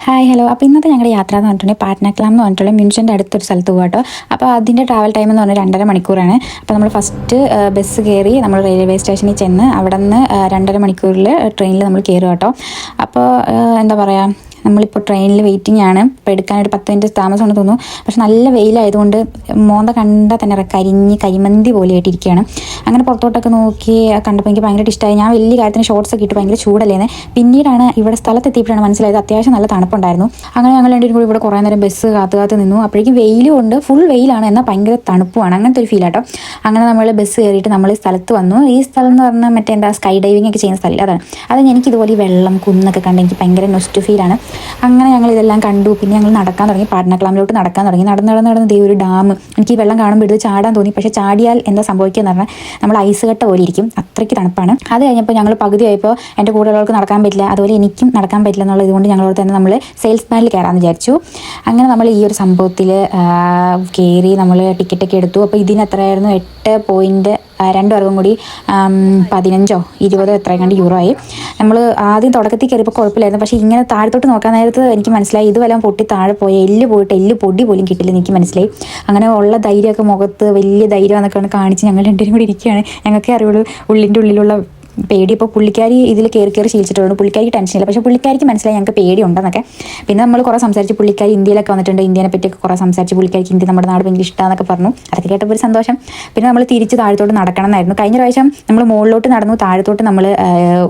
Hi hello. അപ്പോൾ ഇന്നത്തെ ഞങ്ങളുടെ യാത്ര എന്ന് പറഞ്ഞിട്ടുണ്ടെങ്കിൽ പാട്നക്കലാം എന്ന് പറഞ്ഞിട്ടുള്ള മ്യൂൺസിൻ്റെ അടുത്തൊരു സ്ഥലത്ത് പോകാം കേട്ടോ. അപ്പോൾ അതിൻ്റെ ട്രാവൽ ടൈം എന്ന് പറഞ്ഞാൽ 2.5 മണിക്കൂറാണ്. അപ്പോൾ നമ്മൾ ഫസ്റ്റ് ബസ് കയറി നമ്മൾ റെയിൽവേ സ്റ്റേഷനിൽ ചെന്ന് അവിടെ നിന്ന് 2.5 മണിക്കൂറിൽ ട്രെയിനിൽ നമ്മൾ കയറുക കേട്ടോ. അപ്പോൾ എന്താ പറയുക, നമ്മളിപ്പോൾ ട്രെയിനിൽ വെയിറ്റിംഗ് ആണ്. ഇപ്പോൾ എടുക്കാനൊരു 10 മിനിറ്റ് താമസമുണ്ടെന്ന് തോന്നുന്നു. പക്ഷെ നല്ല വെയിലായതുകൊണ്ട് മോന്ത കണ്ടാൽ തന്നെ കരിഞ്ഞ് കരിമന്തി പോലെ ആയിട്ടിരിക്കുകയാണ്. അങ്ങനെ പുറത്തോട്ടൊക്കെ നോക്കി കണ്ടപ്പോൾ എനിക്ക് ഭയങ്കര ഇഷ്ടമായി. ഞാൻ വലിയ കാര്യത്തിന് ഷോർട്സ് ഒക്കെ ഇട്ട് ഭയങ്കര ചൂടല്ലേന്ന്. പിന്നീടാണ് ഇവിടെ സ്ഥലത്തെത്തിയപ്പോഴാണ് മനസ്സിലായത് അത്യാവശ്യം നല്ല തണുപ്പുണ്ടായിരുന്നു. അങ്ങനെ ഞങ്ങൾ രണ്ടുപേരും കൂടി ഇവിടെ കുറേ നേരം ബസ് കാത്ത് നിന്നു. അപ്പോഴേക്കും വെയിലും ഉണ്ട്, ഫുൾ വെയിലാണ്, എന്നാൽ ഭയങ്കര തണുപ്പുമാണ്. അങ്ങനത്തെ ഒരു ഫീലാട്ടോ. അങ്ങനെ നമ്മൾ ബസ് കയറിയിട്ട് നമ്മൾ ഈ സ്ഥലത്ത് വന്നു. ഈ സ്ഥലം എന്ന് പറഞ്ഞാൽ മറ്റേ എന്താ സ്കൈ ഡൈവിംഗ് ഒക്കെ ചെയ്യുന്ന സ്ഥലം അതാണ്. അത് എനിക്കിതുപോലെ ഈ വെള്ളം കുന്നൊക്കെ കണ്ട് എനിക്ക് ഭയങ്കര നൊസ്റ്റു ഫീലാണ്. അങ്ങനെ ഞങ്ങൾ ഇതെല്ലാം കണ്ടു. പിന്നെ ഞങ്ങൾ നടക്കാൻ തുടങ്ങി, പാട്നക്കലാമിലോട്ട് നടക്കാൻ തുടങ്ങി. നടന്ന് ദേ ഒരു ഡാം. എനിക്ക് ഈ വെള്ളം കാണുമ്പോൾ എടുത്ത് ചാടാൻ തോന്നി. പക്ഷേ ചാടിയാൽ എന്താ സംഭവിക്കുക എന്ന് പറഞ്ഞാൽ നമ്മൾ ഐസ് കട്ട പോലെ ഇരിക്കും, അത്രയ്ക്ക് തണുപ്പാണ്. അത് കഴിഞ്ഞപ്പോൾ ഞങ്ങൾ പകുതിയായപ്പോൾ എൻ്റെ കൂടെയുള്ളവർക്ക് നടക്കാൻ പറ്റില്ല, അതുപോലെ എനിക്കും നടക്കാൻ പറ്റില്ല എന്നുള്ളത് ഇതുകൊണ്ട് ഞങ്ങളോട് തന്നെ നമ്മൾ സെയിൽസ് മാനിൽ കയറാമെന്ന് വിചാരിച്ചു. അങ്ങനെ നമ്മൾ ഈ ഒരു സംഭവത്തിൽ കയറി നമ്മൾ ടിക്കറ്റൊക്കെ എടുത്തു. അപ്പോൾ ഇതിന് എത്രയായിരുന്നു? 8.2 പേർക്കും കൂടി 15-20 എത്രയും യൂറോ ആയി. നമ്മൾ ആദ്യം തുടക്കത്തിൽ കയറിയപ്പോൾ കുഴപ്പമില്ലായിരുന്നു. പക്ഷേ ഇങ്ങനെ താഴത്തോട്ട് നോക്കാൻ നേരത്ത് എനിക്ക് മനസ്സിലായി ഇത് വല്ലതും പൊട്ടി താഴെ പോയി എല്ല് പോയിട്ട് എല്ല് പൊടി പോലും കിട്ടില്ലെന്ന് എനിക്ക് മനസ്സിലായി. അങ്ങനെ ഉള്ള ധൈര്യമൊക്കെ മുഖത്ത് വലിയ ധൈര്യം എന്നൊക്കെ കാണിച്ച് ഞങ്ങൾ രണ്ടുപേരും കൂടി ഇരിക്കുകയാണ്. ഞങ്ങൾക്കേ അറിയുള്ളൂ ഉള്ളിൻ്റെ ഉള്ളിലുള്ള പേടി. ഇപ്പോൾ പുള്ളിക്കാരി ഇതിൽ കയറി ശീലിച്ചിട്ടുണ്ട്, പുള്ളിക്കാരിക്ക് ടെൻഷനില്ല. പക്ഷേ പുള്ളിക്കാരിക്ക് മനസ്സിലായി ഞങ്ങൾക്ക് പേടിയുണ്ടെന്നൊക്കെ. പിന്നെ നമ്മൾ കുറേ സംസാരിച്ച്, പുള്ളിക്കാരി ഇന്ത്യയിലൊക്കെ വന്നിട്ടുണ്ട്, ഇന്ത്യനെ പറ്റിയൊക്കെ കുറേ സംസാരിച്ച്, പുള്ളിക്കാരിക്ക് ഇന്ത്യ നമ്മുടെ നാട് ഭയങ്കര ഇഷ്ടമാണെന്നൊക്കെ പറഞ്ഞു. അതൊക്കെ കേട്ടപ്പോൾ ഒരു സന്തോഷം. പിന്നെ നമ്മൾ തിരിച്ച് താഴത്തോട്ട് നടക്കണം എന്നായിരുന്നു. കഴിഞ്ഞ പ്രാവശ്യം നമ്മൾ മുകളിലോട്ട് നടന്നു, താഴത്തോട്ട് നമ്മൾ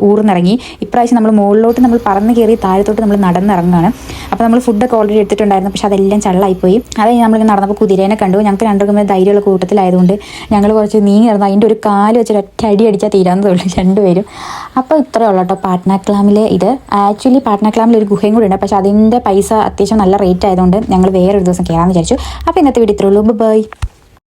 ഊർന്നിറങ്ങി. ഇപ്രാവശ്യം നമ്മൾ മുകളിലോട്ട് നമ്മൾ പറന്ന് കയറി താഴത്തോട്ട് നമ്മൾ നടന്നിറങ്ങുകയാണ്. അപ്പോൾ നമ്മൾ ഫുഡൊക്കെ ഓൾറെഡി എടുത്തിട്ടുണ്ടായിരുന്നു, പക്ഷേ അതെല്ലാം ചള്ളായിപ്പോയി. അത് നമ്മളിങ്ങനെ നടന്നപ്പോൾ കുതിരേനെ കണ്ടു. ഞങ്ങൾക്ക് രണ്ടുപേരും ധൈര്യമുള്ള കൂട്ടത്തിലായതുകൊണ്ട് ഞങ്ങൾ കുറച്ച് നീങ്ങി നടന്നു. അതിൻ്റെ ഒരു കാല് വെച്ചൊരു ഒറ്റ അടി അടിച്ചാൽ തീരാവുന്നതുള്ളൂ രണ്ടുപേരും. അപ്പോൾ ഇത്രയേ ഉള്ളൂ കേട്ടോ പാട്നക്കലാമിലെ ഇത്. ആക്ച്വലി പാട്നക്കലാമിൽ ഒരു ഗുഹയും കൂടി ഉണ്ട്, പക്ഷേ അതിൻ്റെ പൈസ അത്യാവശ്യം നല്ല റേറ്റ് ആയതുകൊണ്ട് ഞങ്ങൾ വേറൊരു ദിവസം കയറാമെന്ന് വിചാരിച്ചു. അപ്പോൾ ഇന്നത്തെ വീഡിയോ ഇത്രയേ ഉള്ളൂ. ബൈ.